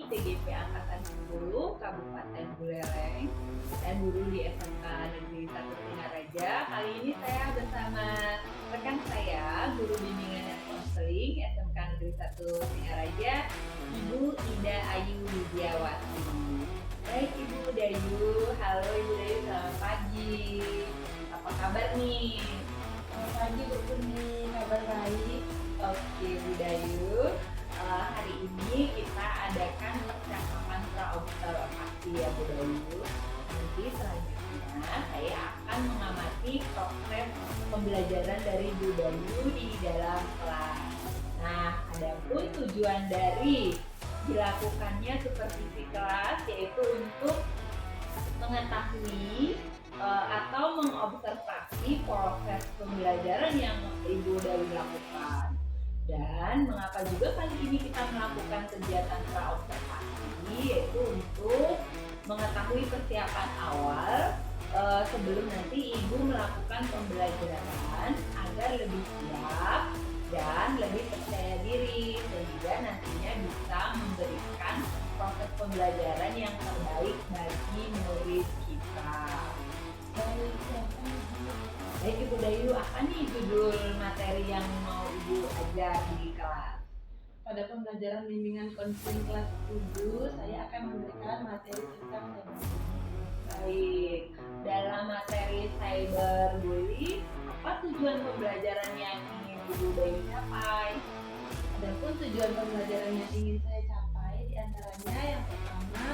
TGP Angkatan 10 Kabupaten Buleleng dan guru di SMK Negeri 1 Singaraja. Kali ini saya bersama rekan saya, guru bimbingan dan konseling SMK Negeri 1 Singaraja, Ibu Ida Ayu Widiawati. Baik Ibu Dayu, halo Ibu Dayu, selamat pagi. Apa kabar nih? Selamat pagi Bu Kurni, kabar baik. Oke Bu Dayu, hari ini kita adakan percakapan pra-observasi ya Bu Dayu. Nanti selanjutnya saya akan mengamati proses pembelajaran dari Bu Dayu di dalam kelas. Nah, adapun tujuan dari dilakukannya supervisi kelas yaitu untuk mengetahui atau mengobservasi proses pembelajaran yang Ibu Dayu lakukan. Dan mengapa juga kali ini kita melakukan kegiatan pra-observasi, yaitu untuk mengetahui persiapan awal sebelum nanti Ibu melakukan pembelajaran agar lebih siap dan lebih percaya diri, sehingga nantinya bisa memberikan proses pembelajaran yang terbaik bagi murid kita. Baik Ibu Dayu, apa nih judul materi yang mau Ibu ajar di kelas? Pada pembelajaran bimbingan konseling kelas 7, saya akan memberikan materi tentang cyberbullying. Baik, dalam materi cyberbullying, apa tujuan pembelajaran yang ingin Ibu Dayu capai? Adapun tujuan pembelajaran yang ingin saya capai diantaranya yang pertama,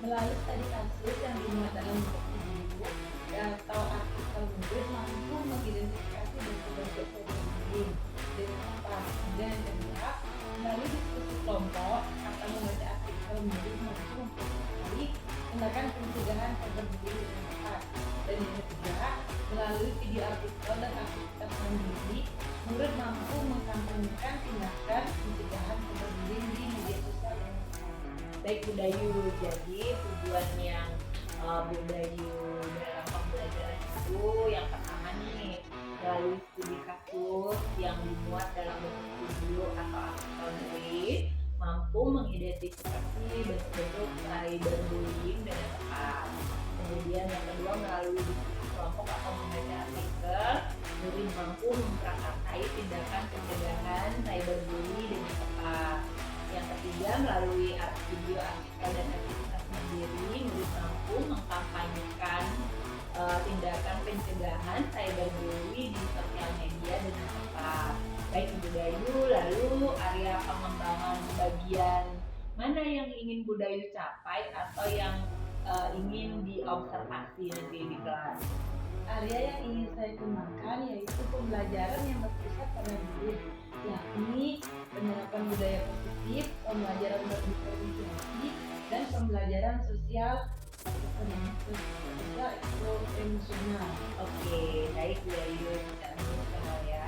melalui studi kasus yang dimuat dalam buku atau artikel murid mampu mengidentifikasi bentuk-bentuk cyberbullying dengan tepat. Dan yang kedua, melalui diskusi kelompok atau membaca artikel murid mampu mempelajari tindakan pencegahan cyberbullying dengan tepat. Dan yang ketiga, melalui video artikel dan aktivitas mandiri, murid mampu mengkampanyekan tindakan pencegahan cyberbullying di media sosial dengan tepat. Baik Bu Dayu, jadi tujuan yang Bu Dayu dalam pembelajaran itu yang pertama nih, melalui studi kasus yang dimuat dalam bentuk video atau artikel murid mampu mengidentifikasi bentuk-bentuk cyberbullying dengan tepat. Kemudian yang kedua, melalui diskusi kelompok atau membaca artikel, murid mampu memprakarsai tindakan pencegahan cyberbullying dengan tepat. Yang ketiga, melalui video artikel dan aktivitas mandiri, murid mampu mengkampanyekan tindakan pencegahan cyberbullying di sosial media dengan tepat. Baik Ibu Dayu, lalu area pengembangan bagian mana yang ingin Bu Dayu capai atau yang ingin diobservasi nanti di kelas? Area yang ingin saya kembangkan yaitu pembelajaran yang berpusat pada murid, yakni penerapan budaya positif, pembelajaran berdifferensiasi, dan pembelajaran sosial emosional. Oke, baik Bu Dayu, secara emosional ya.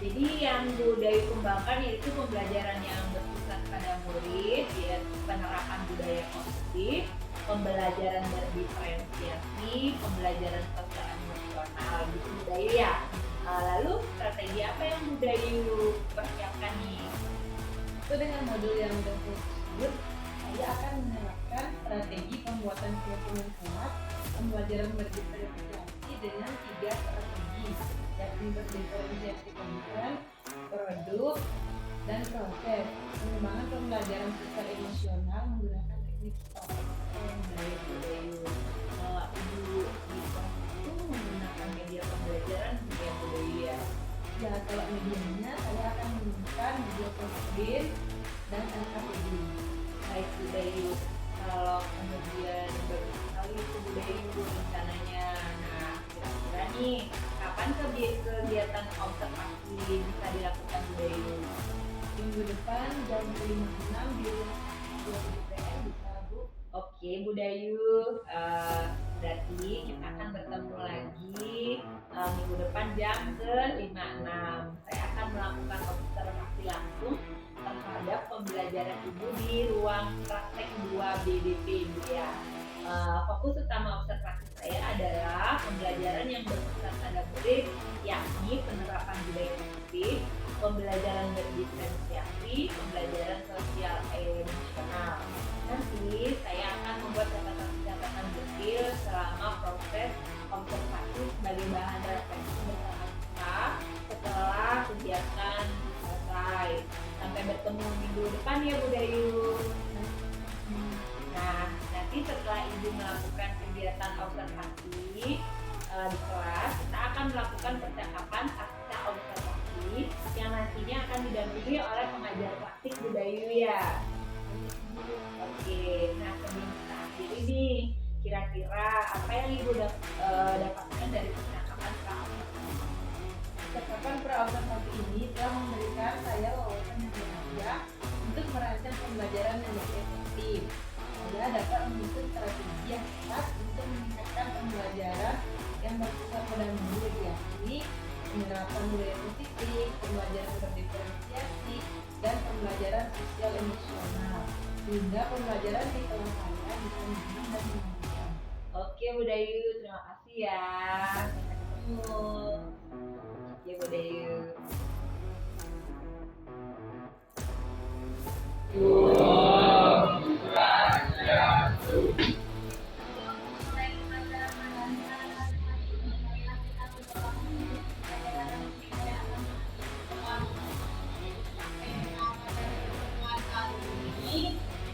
Jadi yang Bu Dayu kembangkan yaitu pembelajaran yang berpusat pada murid, yaitu penerapan budaya positif, pembelajaran berdiferensiasi, pembelajaran sosial emosional gitu Bu Dayu ya. Lalu strategi apa yang Bu Dayu persiapkan nih? Itu dengan modul yang sudah saya sebut, saya akan menerapkan strategi pembuatan kurikulum kelas pembelajaran berdiferensiasi dengan 3 strategi, yakni berdiferensiasi konten, produk, dan proses. Pengembangan pembelajaran sosial emosional menggunakan teknik STOP. Baik Bu Dayu, Ibu di kelas itu menggunakan media pembelajaran ya Bu Dayu ya? Ya, kalau medianya saya akan menggunakan media sosial dan LKPD. Baik Bu Dayu, kalau kemudian berkali itu Bu Dayu rencananya, nah kira-kira nih kapan kegiatan observasi bisa dilakukan Bu Dayu? Minggu depan jam 5.06 di ruang DPR bisa Bu. Oke Bu Dayu, berarti kita akan bertemu lagi minggu depan jam ke-5.06. Saya akan melakukan observasi langsung terhadap pembelajaran Ibu di ruang praktek 2 BDP Ibu ya. Fokus utama observasi saya adalah pembelajaran yang berpusat pada murid, yakni penerapan budaya positif, pembelajaran berdiferensiasi, pembelajaran sosial emosional sampai bertemu minggu depan ya Bu Dayu. Nah, nanti setelah Ibu melakukan kegiatan observasi di kelas, kita akan melakukan percakapan pasca observasi yang nantinya akan didampingi oleh pengajar praktik Bu Dayu ya. Oke, nah sebelum kita akhiri nih, kira-kira apa yang Ibu dapatkan dari percakapan pra-observasi? Percakapan pra-observasi ini telah memberikan saya wawasan yang berharga untuk merancang pembelajaran yang lebih efektif. Saya dapat menyusun strategi yang tepat untuk meningkatkan pembelajaran yang bersifat pada murid, yakni penerapan budaya positif, pembelajaran berdiferensiasi, dan pembelajaran sosial emosional, sehingga pembelajaran di kelas saya bisa nyaman dan menyenangkan. Oke Bu Dayu, terima kasih ya. Sampai ketemu. Oke Bu Dayu.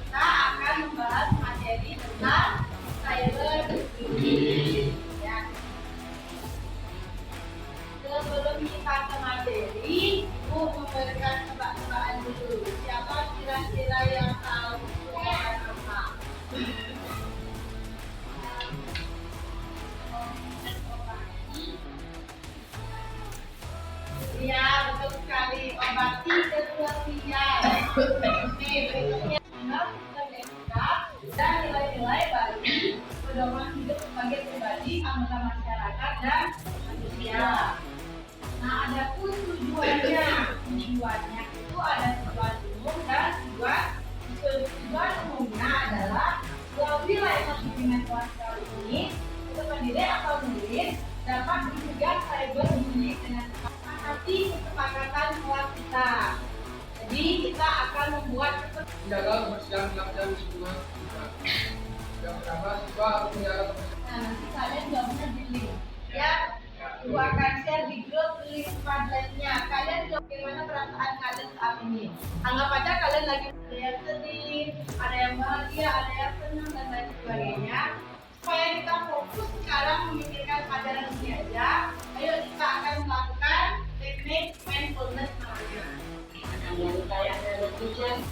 Kita akan membahas materi tentang cyberbullying. Ya. Sebelum kita ke materi, Ibu memberikan tebak-tebakan dulu. Siapa kira-kira yang tahu soal apa? Iya, betul sekali. Obati kesepian. Oke, berikutnya kita dan nilai-nilai bagi pedoman hidup sebagai pribadi, anggota masyarakat dan manusia. Nah, ada pun tujuannya. Tujuannya itu ada tujuan umum dan tujuan umumnya adalah apabila emosi mental ini untuk pendidik atau murid dapat mencegah cyberbullying dengan menghati kesepakatan kelas kita. Jadi kita akan membuat menjaga kebersihan dan lingkungan kita. Yang pertama, siswa harus menjaga kebersihan. Nah, nanti kalian jawabnya di link. Ya, Ibu akan share di grup link Padletnya. Kalian jawab bagaimana perasaan kalian saat ini. Anggap aja kalian lagi ada yang sedih, ada yang bahagia, ada yang senang dan lain sebagainya. Supaya kita fokus sekarang memikirkan pelajaran ini aja. Ayo kita akan melakukan teknik mindfulness namanya. Wanita yang berpijak,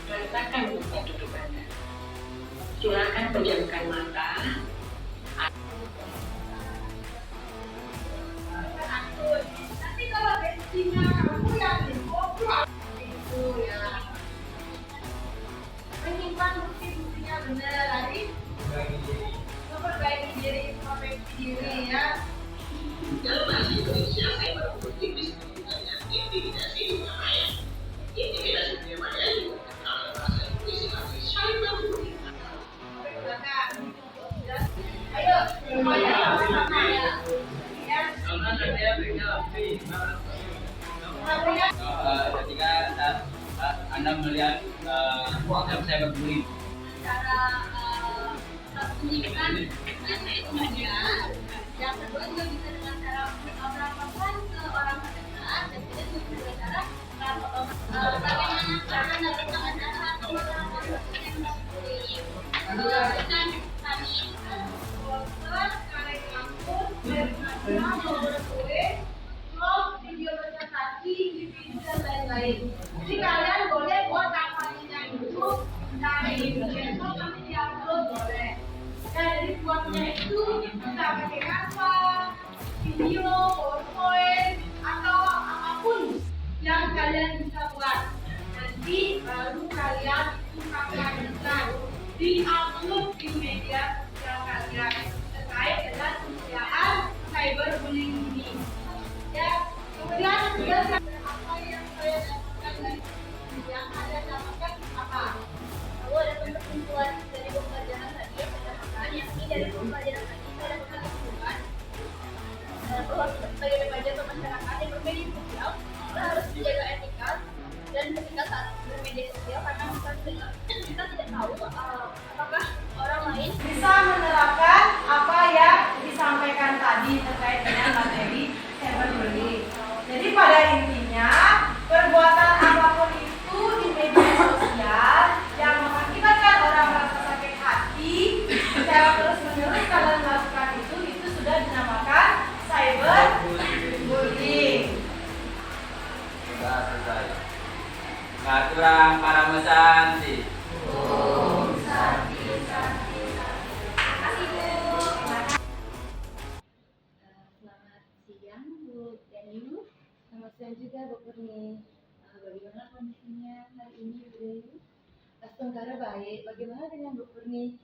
rasakan tempat duduk Anda. Silakan pejamkan mata. Nanti kalau besinya kamu yang difokus itu ya. Menyimpan bukti-buktinya benar. Nanti memperbaiki diri, introspeksi diri ya. Dalam bahasa Indonesia, saya berpikir disebutnya intimidasi dunia maya. Intimidasi dunia maya juga terkenal dalam bahasa Indonesia sebagai cyberbullying. Ayo, semuanya sama ya. Ya. Ketika Anda melihat cyberbullying, Cara menyimpan media. Yang kedua juga bisa dengan cara melaporkan ke orang terdekat dan tidak juga dengan cara bagaimana cara melakukan cara atau melakukan yang bullying. Dengan tadi poster, karya kampus, dari nasional maupun tulis, blog, video presentasi, DVD dan lain-lain. Jadi kalian boleh buat kampanyenya itu dari Facebook nanti diupload boleh. Jadi buatnya itu bisa pakai Canva, video, PowerPoint, atau apapun yang kalian bisa buat. Nanti baru kalian itu akan bisa di-upload di media sosial kalian terkait dengan pemeliharaan cyberbullying ini. Ya, kemudian juga apa yang saya dapatkan dari yang ada dapatkan apa? Lalu ada kesimpulan dari pembelajaran tadi yang saya dapatkan, yakni dari pembelajaran tadi saya dapatkan kesimpulan bahwa sebagai remaja atau masyarakat yang bermedia sosial kita harus menjaga etika dan ketika saat bermedia sosial karena kita tidak tahu apakah orang lain bisa menerapkan apa yang disampaikan tadi terkait dengan materi cyberbullying. Jadi pada intinya perbuatan apapun itu saya. Katurang Paramesanti. Selamat siang Bu Dayu. Selamat siang juga Bu Purni. Bagaimana kondisinya hari ini Bu Dayu? Sementara baik. Bagaimana dengan Bu Purni?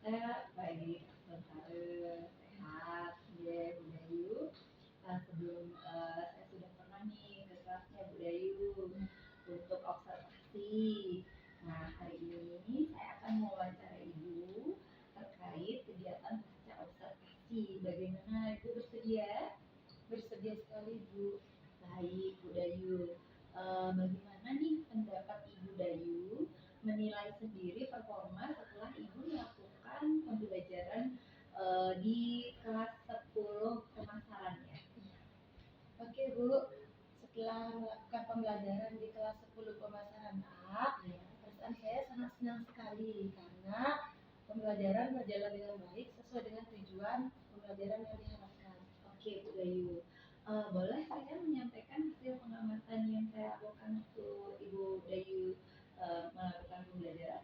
Saya baik, sementara sehat, ya Bu Dayu. Sebelum saya sudah pernah nih ke kelasnya Bu Dayu untuk observasi. Nah, hari ini saya akan mewawancarai Ibu terkait kegiatan pasca observasi. Bagaimana Ibu bersedia? Bersedia sekali Bu. Baik, Bu Dayu. Bagaimana nih pendapat Ibu Dayu menilai sendiri performa setelah Ibu melakukan pembelajaran di kelas 10 pemasarannya? Oke Bu, setelah melakukan pembelajaran di kelas 10 pemasaran A, perasaan saya sangat senang sekali karena pembelajaran berjalan dengan baik sesuai dengan tujuan pembelajaran yang diharapkan. Oke, Bu Dayu. Boleh saya menyampaikan hasil pengamatan yang saya lakukan waktu Ibu Dayu melakukan pembelajaran?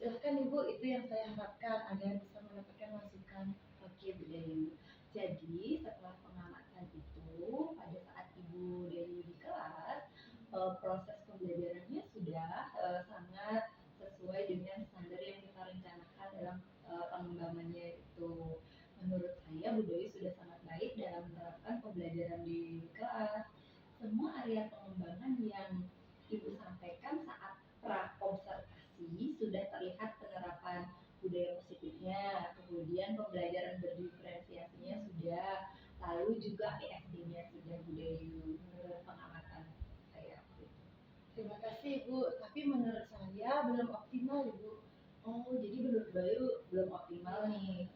Silahkan Ibu, itu yang saya harapkan agar bisa mendapatkan masukan. Oke, Bu Dayu. Jadi setelah pengamatan itu, pada saat Ibu Dayu di kelas, proses pembelajarannya sudah sangat sesuai dengan standar yang kita rencanakan dalam pengembangannya itu. Menurut saya, Bu Dayu sudah sangat baik dalam menerapkan pembelajaran di kelas. Semua area pengembangan yang Ibu sampaikan saat pra-observasi sudah terlihat penerapan budaya positifnya, kemudian pembelajaran berdiferensiasinya sudah, lalu juga ESD-nya sudah Bu Dayu menurut pengamatan saya. Terima kasih Ibu, tapi menurut saya belum optimal Ibu. Oh, jadi menurut Bayu belum optimal nih.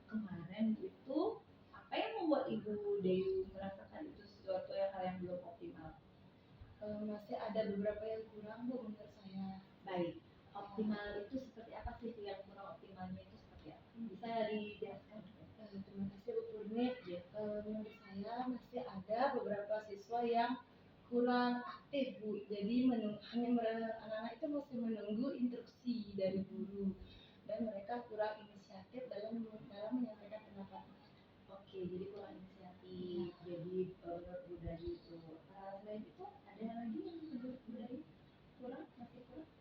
Kemarin itu apa yang membuat Ibu Dayu merasakan itu sesuatu hal yang belum optimal? Masih ada beberapa yang kurang Bu menurut saya. Baik, optimal itu seperti apa sih, yang kurang optimalnya itu seperti apa? Bisa dijelaskan? Terima kasih Bu Purni. Menurut saya masih ada beberapa siswa yang kurang aktif Bu. Jadi anak-anak itu masih menunggu instruksi dari guru dan mereka kurang inisiatif dalam menyampaikan pendapatnya. Oke, jadi kurang inisiatif. Jadi menurut Bu Dayu itu. Selain itu ada lagi yang menurut Bu Dayu kurang, masih kurang?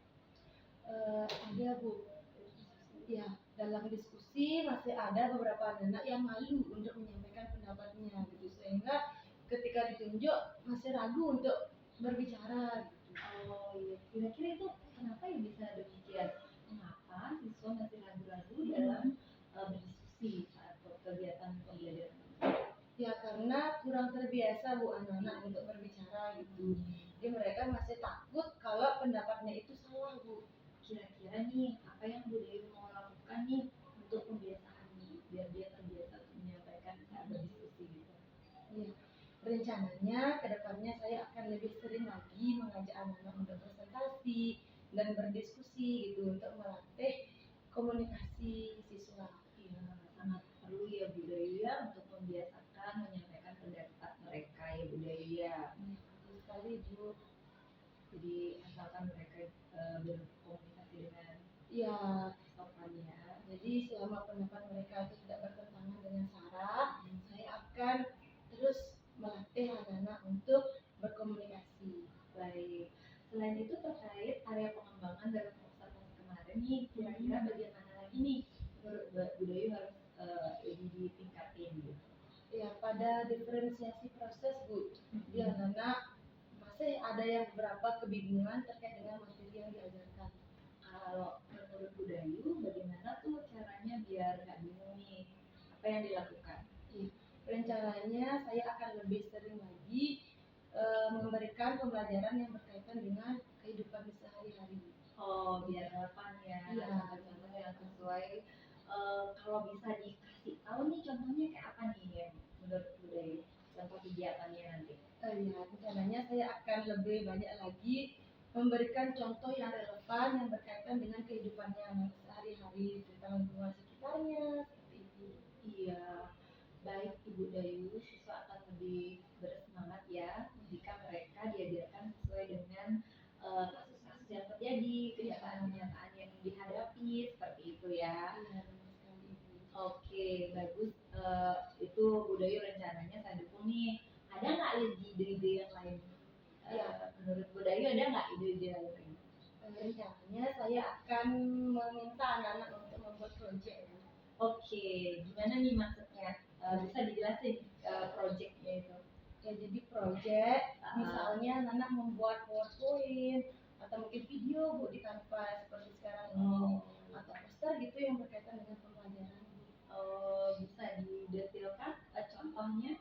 Ada Bu. Ya, dalam diskusi masih ada beberapa anak yang malu untuk menyampaikan pendapatnya gitu, sehingga ketika ditunjuk masih ragu untuk berbicara gitu. Oh iya, kira-kira itu kenapa ya bisa demikian? Mengapa siswa masih ragu-ragu dalam berdiskusi saat kegiatan pembelajaran? Ya karena kurang terbiasa Bu anak-anak untuk berbicara gitu. Jadi mereka masih takut kalau pendapatnya itu salah Bu. Kira-kira nih apa yang Bu Dewi mau lakukan nih untuk pembiasaan nih, biar dia terbiasa untuk menyampaikan saat berdiskusi gitu? Ya, rencananya kedepannya saya akan lebih sering lagi mengajak anak-anak untuk presentasi dan berdiskusi gitu untuk melatih komunikasi siswa. Iya, sangat perlu ya Bu Dewi ya untuk membiasakan menyampaikan pendapat mereka ya Bu Dewi ya. Betul sekali Bu. Jadi asalkan mereka berkomunikasi dengan Ya, sopan ya. jadi selama pendapat mereka itu tidak bertentangan dengan syarat, saya akan terus melatih anak-anak untuk berkomunikasi. Baik. Selain itu terkait area pengembangan dalam observasi kemarin nih, kira-kira bagaimana lagi nih menurut Bu Dayu harus lebih ditingkatin gitu? Ya, pada diferensiasi proses Bu, di anak-anak masih ada yang beberapa kebingungan terkait dengan materi yang diajarkan. Kalau menurut Bu Dayu, bagaimana tuh caranya biar nggak bingung nih? Apa yang dilakukan? Rencananya saya akan lebih sering lagi memberikan pembelajaran yang berkaitan dengan kehidupan sehari-hari. Oh, biar relevan ya. Iya. Contoh-contoh yang sesuai. Kalau bisa dikasih tahu nih contohnya kayak apa nih yang menurut Bu Dayu? Contoh kegiatannya nanti. Ya, rencananya saya akan lebih banyak lagi memberikan contoh yang relevan yang berkaitan dengan kehidupannya sehari-hari tentang lingkungan sekitarnya seperti itu. Iya, baik Ibu Dayu, siswa akan lebih bersemangat ya jika mereka diajarkan akan meminta anak-anak untuk membuat proyek. Oke, gimana nih maksudnya? Bisa dijelasin projectnya itu? Ya jadi proyek, Ah. misalnya anak membuat PowerPoint atau mungkin video Bu di Canva seperti sekarang ini, atau poster gitu yang berkaitan dengan pembelajaran. Bisa didetailkan contohnya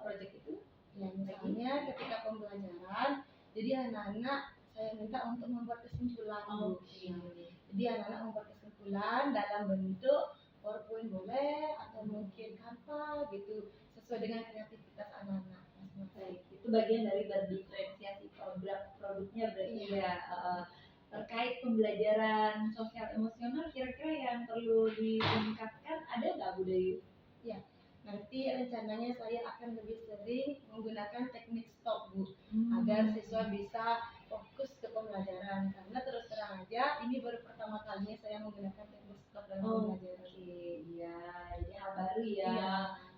project itu? Ya misalnya ketika pembelajaran, jadi anak-anak saya minta untuk membuat kesimpulan Bu. Oke. Jadi anak-anak membuat kesimpulan dalam bentuk PowerPoint boleh atau mungkin Canva gitu, sesuai dengan kreativitas anak-anak. Baik, itu bagian dari berdiferensiasi produknya berarti Iya. ya. Terkait pembelajaran sosial emosional, kira-kira yang perlu ditingkatkan ada nggak Bu Dayu? Ya, nanti rencananya saya akan lebih sering menggunakan teknik stop Bu, agar siswa bisa fokus ke pembelajaran. Karena terus terang aja, ini baru pertama kalinya saya menggunakan teknik stop dalam pembelajaran. Iya, jadi hal baru ya. Iya.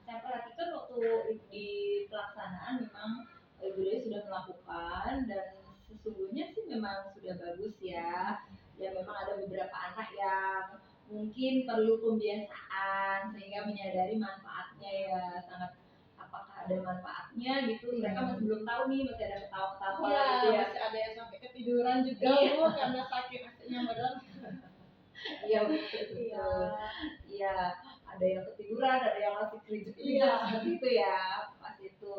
Saya perhatikan waktu di pelaksanaan memang Ibu Dewi sudah melakukan dan sesungguhnya sih memang sudah bagus ya. Ya memang ada beberapa anak yang mungkin perlu pembiasaan sehingga menyadari manfaatnya ya, sangat apakah ada manfaatnya gitu. Mereka masih belum tahu nih, masih ada ketawa-ketawa Iya, gitu ya. masih ada yang sampai ketiduran juga Iya. Bu, karena sakit hatinya berat. Iya betul. Iya. Iya, ada yang ketiduran, ada yang masih keringet Iya. seperti itu ya, pas itu.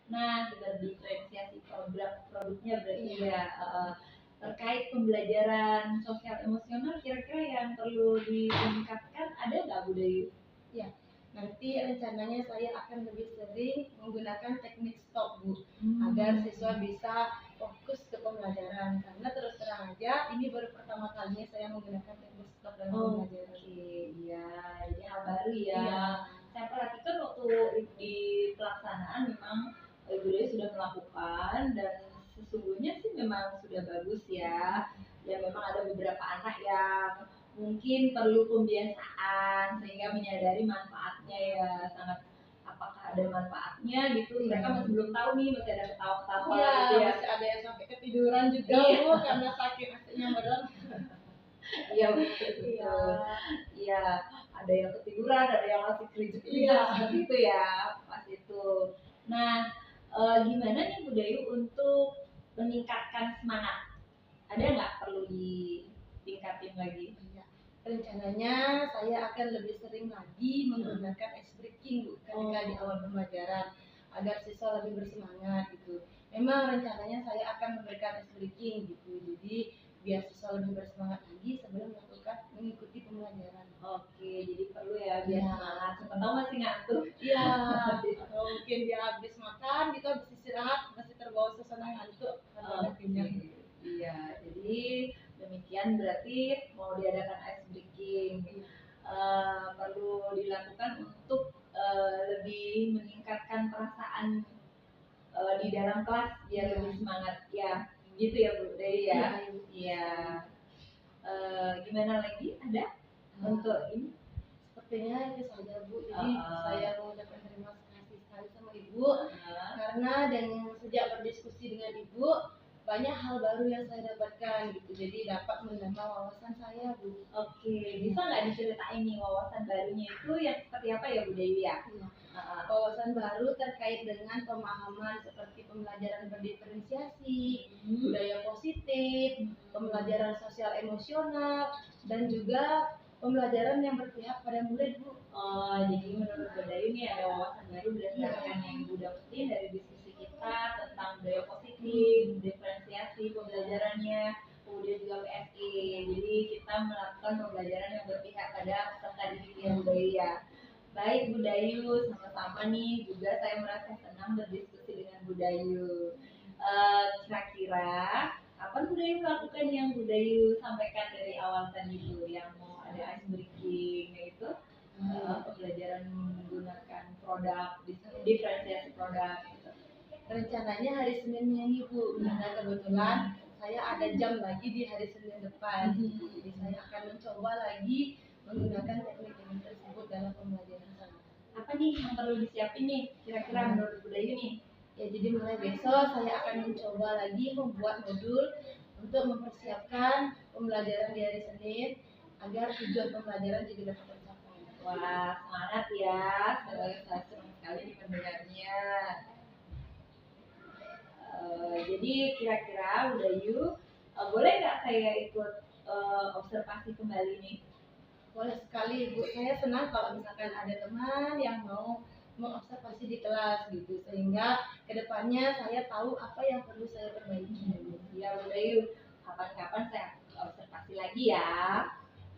Nah, berdiferensiasi produknya berarti Iya. ya. Terkait pembelajaran sosial emosional, kira-kira yang perlu ditingkatkan ada nggak Bu Dayu? Ya, nanti rencananya saya akan lebih sering menggunakan teknik stop Bu, agar siswa bisa fokus ke pembelajaran. Karena terus terang aja, ini baru pertama kalinya saya menggunakan teknik stop dalam pembelajaran. Iya, jadi hal baru ya. Iya. Saya perhatikan waktu di pelaksanaan memang Ibu Dewi sudah melakukan dan sesungguhnya sih memang sudah bagus ya. Ya memang ada beberapa anak yang mungkin perlu pembiasaan sehingga menyadari manfaatnya ya, sangat apakah ada manfaatnya gitu. Mereka masih belum tahu nih, masih ada ketawa-ketawa Iya, gitu ya. masih ada yang sampai ketiduran juga Iya. Bu, karena sakit hatinya berat. Iya betul. Iya. Iya, ada yang ketiduran, ada yang masih keringet Iya. seperti itu ya, pas itu. Nah, gimana nih Bu Dayu untuk meningkatkan semangat? Ada nggak perlu ditingkatin lagi? Iya. Rencananya saya akan lebih sering lagi menggunakan ice breaking Bu, ketika di awal pembelajaran, agar siswa lebih bersemangat gitu. Memang rencananya saya akan memberikan ice breaking gitu, jadi biar siswa lebih bersemangat lagi sebelum mengikuti pembelajaran. Oke, jadi perlu ya biar Iya. semangat. Siapa tahu masih ngantuk. Iya, atau mungkin dia habis makan gitu, habis istirahat masih terbawa suasana ngantuk karena udah kenyang. Iya, jadi demikian berarti mau diadakan ice breaking. Perlu dilakukan untuk lebih meningkatkan perasaan di dalam kelas biar lebih semangat ya, gitu ya Bu Dewi ya. Iya. Gimana lagi ada untuk ini? Sepertinya itu saja Bu. Jadi saya mengucapkan terima kasih sekali sama Ibu, karena sejak berdiskusi dengan Ibu banyak hal baru yang saya dapatkan gitu. Jadi dapat menambah wawasan saya Bu. Oke, bisa nggak diceritain nih wawasan barunya itu yang seperti apa ya Bu Dewi ya? Wawasan baru terkait dengan pemahaman seperti pembelajaran berdiferensiasi, budaya positif, pembelajaran sosial emosional, dan juga pembelajaran yang berpihak pada murid Bu. Jadi menurut Bu Dayu ini ada wawasan baru berdasarkan yang Ibu dapetin dari diskusi kita tentang budaya positif, diferensiasi pembelajarannya, kemudian juga PSI. Jadi kita melakukan pembelajaran yang berpihak pada peserta didik ya Bu Dayu ya. Baik Bu Dayu, sama-sama nih juga saya merasa senang berdiskusi dengan Bu Dayu. Kira-kira apa Bu Dayu melakukan yang Bu Dayu sampaikan dari awal tadi Bu, yang mau ada ice breaking yaitu pembelajaran menggunakan produk, diferensiasi produk gitu. Rencananya hari Seninnya ini Bu, karena kebetulan saya ada jam lagi di hari Senin depan. Jadi saya akan mencoba lagi menggunakan teknik tersebut dalam pembelajaran saya. Apa nih yang perlu disiapin nih kira-kira menurut Bu Dayu nih? Ya, jadi mulai besok saya akan mencoba lagi membuat modul untuk mempersiapkan pembelajaran di hari Senin agar tujuan pembelajaran juga dapat tercapai. Wah, semangat ya. Saya senang sekali mendengarnya. Jadi kira-kira udah yuk, boleh nggak saya ikut observasi kembali nih? Boleh sekali Ibu, saya senang kalau misalkan ada teman yang mau mengobservasi di kelas gitu, sehingga kedepannya saya tahu apa yang perlu saya perbaiki. Ya udah yuk, kapan-kapan saya observasi lagi ya.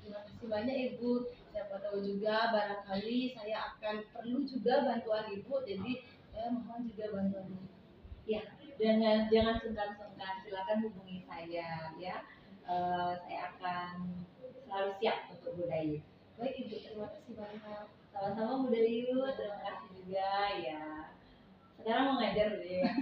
Terima kasih banyak Ibu. Siapa tahu juga barangkali saya akan perlu juga bantuan Ibu, jadi saya mohon juga bantuan Ibu. Ya, jangan sungkan-sungkan, silakan hubungi saya ya. Saya akan selalu siap untuk Bu Dayu. Baik Ibu, terima kasih banyak. Sama-sama Bu Dayu, terima kasih juga ya. Sekarang mau ngajar Bu Dayu ya.